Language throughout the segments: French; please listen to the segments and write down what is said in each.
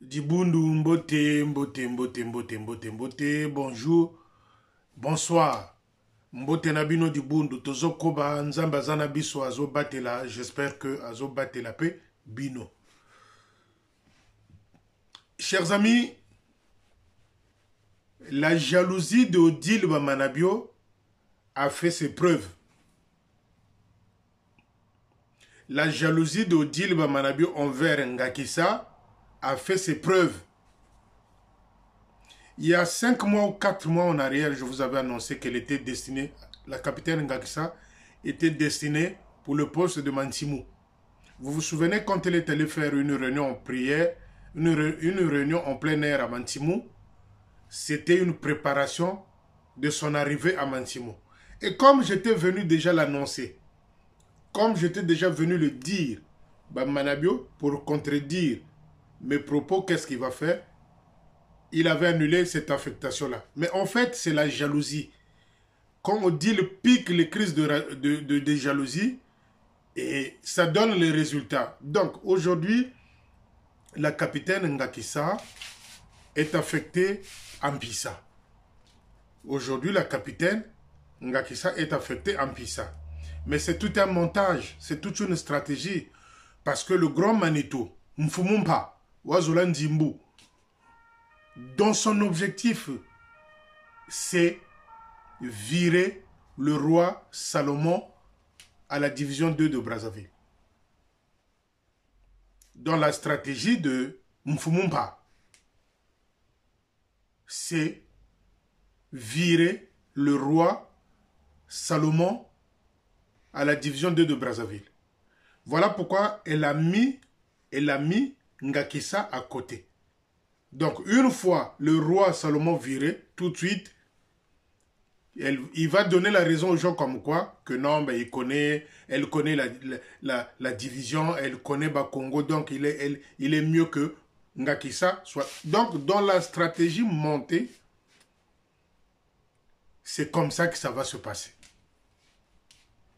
Dibundu mbote, mbote, mbote, mbote, mbote, mbote, bonjour, bonsoir. Mbote nabino dibundu, tozo koba, nzamba zana biso azo batela, j'espère que azo batela pe bino. Chers amis, la jalousie de Odile Bamanabio a fait ses preuves. La jalousie de Odile Bamanabio envers Ngakissa a fait ses preuves. Il y a 5 mois ou 4 mois en arrière, je vous avais annoncé qu'elle était destinée, la capitaine Ngakissa était destinée pour le poste de Mantimou. Vous vous souvenez quand elle est allée faire une réunion en prière, une réunion en plein air à Mantimou, c'était une préparation de son arrivée à Mantimou. Et comme j'étais venu déjà l'annoncer, comme j'étais déjà venu le dire, Bamanabio, pour contredire mes propos, qu'est-ce qu'il va faire? Il avait annulé cette affectation-là. Mais en fait, c'est la jalousie. Quand on dit le pic, les crises de jalousie, et ça donne les résultats. Donc, aujourd'hui, la capitaine Ngakissa est affectée en Pissa. Aujourd'hui, la capitaine Ngakissa est affectée en Pissa. Mais c'est tout un montage, c'est toute une stratégie. Parce que le grand Manitou, Mfumumpa, Wazolan Zimbu, dont son objectif, c'est virer le roi Salomon à la division 2 de Brazzaville. Dans la stratégie de Mfumumpa, c'est virer le roi Salomon à la division 2 de Brazzaville. Voilà pourquoi elle a mis Ngakissa à côté. Donc, une fois le roi Salomon viré, tout de suite, il va donner la raison aux gens comme quoi, que non, ben, elle connaît la division, elle connaît Bakongo, donc il est mieux que Ngakissa soit. Donc, dans la stratégie montée, c'est comme ça que ça va se passer.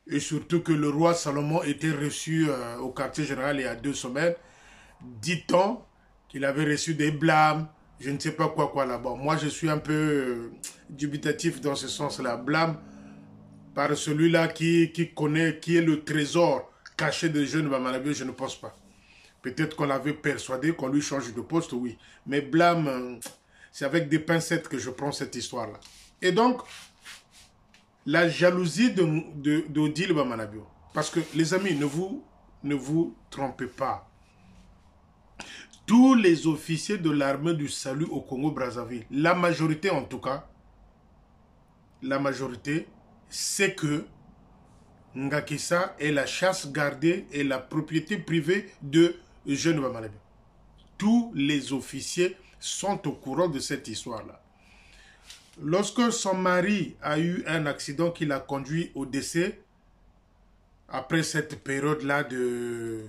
Et surtout que le roi Salomon était reçu au quartier général il y a 2 semaines, dit-on qu'il avait reçu des blâmes, je ne sais pas quoi là-bas. Moi, je suis un peu dubitatif dans ce sens-là. Blâme par celui-là qui connaît, qui est le trésor caché des jeunes Bamanabio, je ne pense pas. Peut-être qu'on l'avait persuadé qu'on lui change de poste, oui. Mais blâme, c'est avec des pincettes que je prends cette histoire-là. Et donc, la jalousie d'Odile Bamanabio. Parce que, les amis, ne vous trompez pas. Tous les officiers de l'armée du salut au Congo-Brazzaville, la majorité en tout cas, la majorité, c'est que Ngakissa est la chasse gardée et la propriété privée de Jeune Bamanabio. Tous les officiers sont au courant de cette histoire-là. Lorsque son mari a eu un accident qui l'a conduit au décès, après cette période-là de...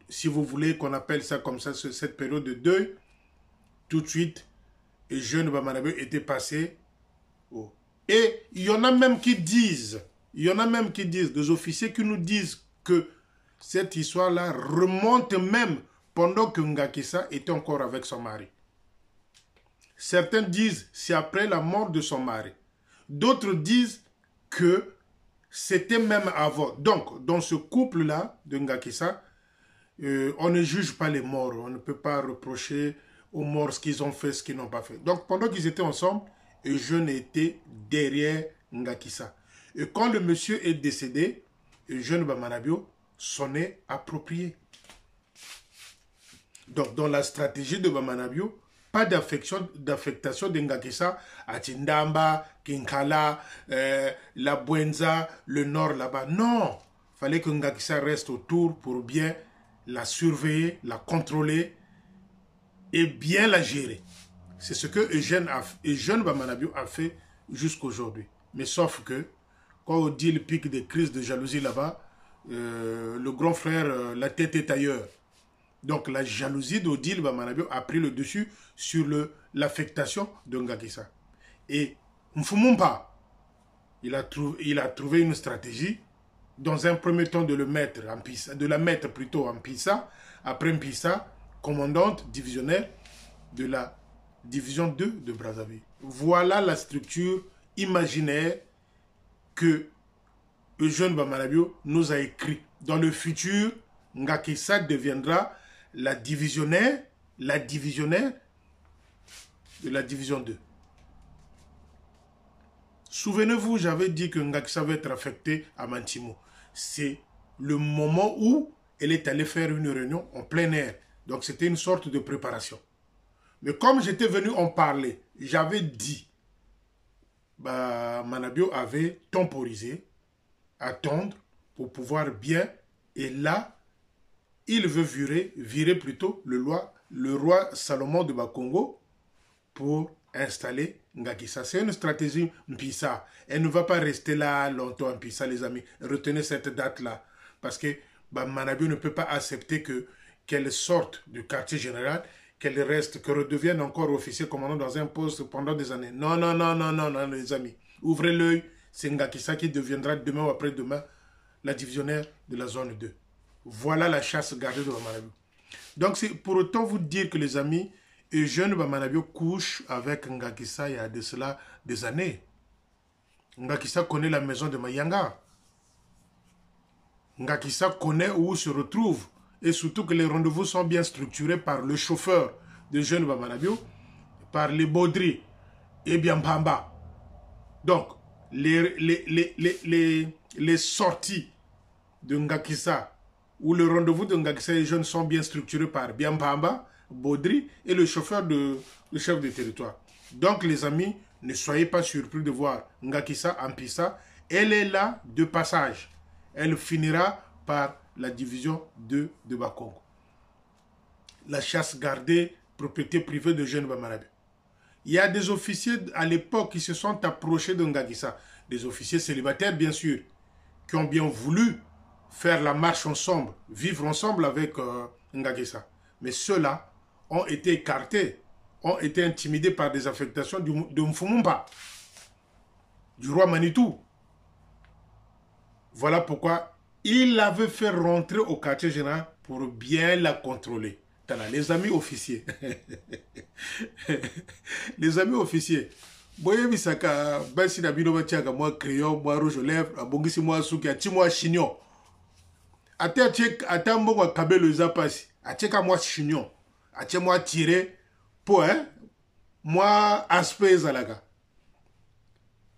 Si vous voulez qu'on appelle ça comme ça, cette période de deuil, tout de suite, Jeune Bamanabio était passé. Et il y en a même qui disent, des officiers qui nous disent que cette histoire-là remonte même pendant que Ngakissa était encore avec son mari. Certains disent c'est après la mort de son mari. D'autres disent que c'était même avant. Donc, dans ce couple-là de Ngakissa, on ne juge pas les morts. On ne peut pas reprocher aux morts ce qu'ils ont fait, ce qu'ils n'ont pas fait. Donc, pendant qu'ils étaient ensemble, Eugène était derrière Ngakissa. Et quand le monsieur est décédé, Eugène Bamanabio s'en est approprié. Donc, dans la stratégie de Bamanabio, pas d'affectation de Ngakissa à Tindamba, Kinkala, la Buenza, le nord là-bas. Non, il fallait que Ngakissa reste autour pour bien la surveiller, la contrôler et bien la gérer. C'est ce que Eugène Bamanabio a fait jusqu'aujourd'hui. Mais sauf que, quand on dit le pic des crises de jalousie là-bas, le grand frère, la tête est ailleurs. Donc la jalousie d'Odile Bamanabio a pris le dessus sur l'affectation de Ngakissa. Et Mfumumpa, il a trouvé une stratégie. Dans un premier temps, de la mettre plutôt en Pissa, après Pissa, commandante divisionnaire, de la division 2 de Brazzaville. Voilà la structure imaginaire que Eugène Bamanabio nous a écrit. Dans le futur, Ngakissa deviendra la divisionnaire de la division 2. Souvenez-vous, j'avais dit que Ngakissa va être affectée à Mantimo. C'est le moment où elle est allée faire une réunion en plein air. Donc c'était une sorte de préparation. Mais comme j'étais venu en parler, j'avais dit, Manabio avait temporisé, attendre pour pouvoir bien, et là, il veut virer plutôt le roi Salomon de Bakongo pour installer Ngakissa. C'est une stratégie Mpissa. Elle ne va pas rester là longtemps, Mpissa, les amis. Retenez cette date-là. Parce que Manabio ne peut pas accepter qu'elle sorte du quartier général, qu'elle reste, que redevienne encore officier commandant dans un poste pendant des années. Non, non, non, non, non, non, les amis. Ouvrez l'œil, c'est Ngakissa qui deviendra demain ou après-demain la divisionnaire de la zone 2. Voilà la chasse gardée de Bamanabio. Donc, c'est pour autant vous dire que les amis, Eugène Bamanabio couche avec Ngakissa il y a de cela des années. Ngakissa connaît la maison de Mayanga. Ngakissa connaît où se retrouve. Et surtout que les rendez-vous sont bien structurés par le chauffeur de Eugène Bamanabio, par les Baudry et Biampamba. Donc, les sorties de Ngakissa où le rendez-vous de Ngakissa et les jeunes sont bien structurés par Biampamba, Baudry et le chauffeur le chef de territoire. Donc les amis, ne soyez pas surpris de voir Ngakissa en Mpissa. Elle est là de passage. Elle finira par la division 2 de Bakongo. La chasse gardée, propriété privée de Eugène Bamanabio. Il y a des officiers à l'époque qui se sont approchés de Ngakissa. Des officiers célibataires bien sûr, qui ont bien voulu faire la marche ensemble, vivre ensemble avec Ngakissa. Mais ceux-là ont été écartés, ont été intimidés par des affectations de Mfumumba, du roi Manitou. Voilà pourquoi il l'avait fait rentrer au quartier général pour bien la contrôler. Les amis officiers, les amis officiers, boye bisaka basi na bino batiaka moi crayon, moi rouge aux lèvres, abongisi moi suki, ati moi chignon. Ata mbongo kabelo eza pasi, atieka moi chignon, atie moi tiré pour moi aspect ezalaka.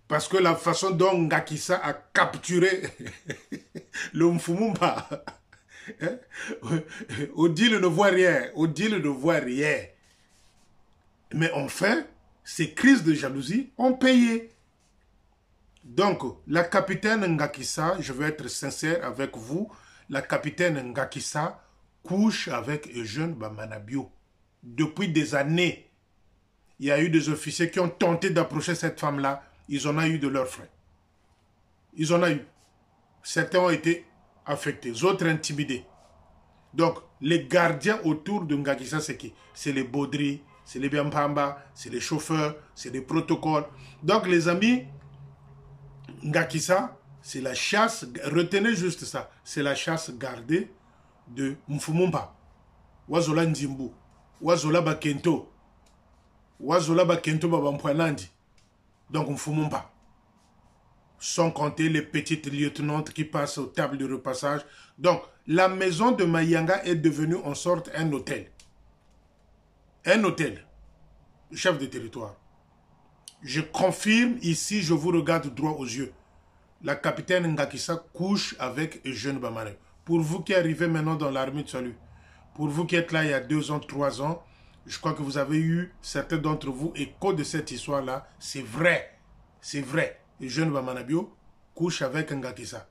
Parce que la façon dont Ngakissa a capturé le Mfumumba, Odile ne voit rien, Odile ne voit rien. Mais enfin, ces crises de jalousie ont payé. Donc, la capitaine Ngakissa, je vais être sincère avec vous, la capitaine Ngakissa couche avec Eugène Bamanabio. Depuis des années, il y a eu des officiers qui ont tenté d'approcher cette femme-là. Ils en ont eu de leurs frais. Ils en ont eu. Certains ont été affectés, d'autres intimidés. Donc, les gardiens autour de Ngakissa, c'est qui? C'est les Baudry, c'est les Biampamba, c'est les chauffeurs, c'est les protocoles. Donc, les amis, Ngakissa, c'est la chasse, retenez juste ça, c'est la chasse gardée de Mfumumba. Wazola Nzimbu, Wazola Bakento, Wazola Bakento Babampoanandi. Donc Mfumumba. Sans compter les petites lieutenantes qui passent aux tables de repassage. Donc, la maison de Mayanga est devenue en sorte un hôtel. Un hôtel. Chef de territoire. Je confirme ici, je vous regarde droit aux yeux. La capitaine Ngakissa couche avec Eugène Bamanabio. Pour vous qui arrivez maintenant dans l'armée de salut, pour vous qui êtes là il y a 2 ans, 3 ans, je crois que vous avez eu, certains d'entre vous, écho de cette histoire-là. C'est vrai. C'est vrai. Eugène Bamanabio couche avec Ngakissa.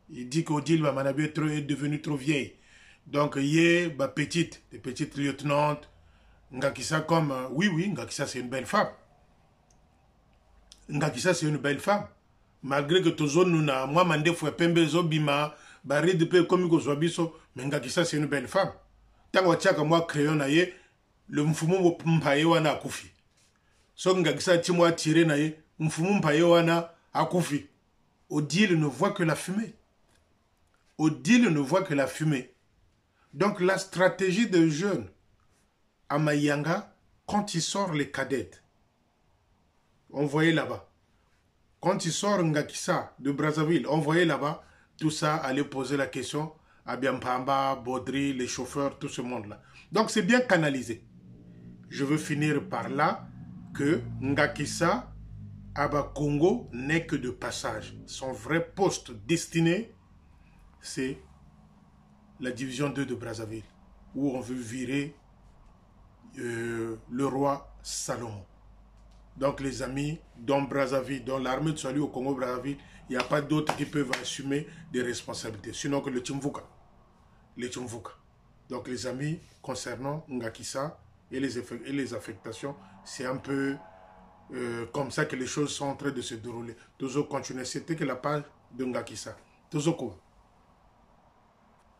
Il dit qu'Odile Bamanabio est devenue trop vieille. Donc, il y a des petites lieutenantes. Ngakissa comme... oui, Ngakissa c'est une belle femme. Ngakissa c'est une belle femme. Malgré que Tozo nous n'a... Moi, Mande Fouepembe Zobima, Barri de Pe Komiko Zobiso, mais Ngakissa c'est une belle femme. Tant que moi, crayon naïe, le mfumu mpaye wana akufi. So Ngakissa timwa tiré naïe, mfumu mpaye wana akufi. Odile ne voit que la fumée. Odile ne voit que la fumée. Donc la stratégie de jeunes à Mayanga quand il sort les cadettes, on voyait là-bas. Quand il sort Ngakissa de Brazzaville, on voyait là-bas, tout ça allait poser la question à Biampamba, Baudry, les chauffeurs, tout ce monde-là. Donc c'est bien canalisé. Je veux finir par là que Ngakissa, Aba Congo n'est que de passage. Son vrai poste destiné, c'est la division 2 de Brazzaville, où on veut virer le roi Salomon. Donc les amis, dans Brazzaville, dans l'armée de salut au Congo-Brazzaville, il n'y a pas d'autres qui peuvent assumer des responsabilités, sinon que le Tchimvuka. Les Tchimvuka. Donc les amis, concernant Ngakissa et les affectations, c'est un peu comme ça que les choses sont en train de se dérouler. Toujours continuer, c'était que la page de Ngakissa. Toujours quoi.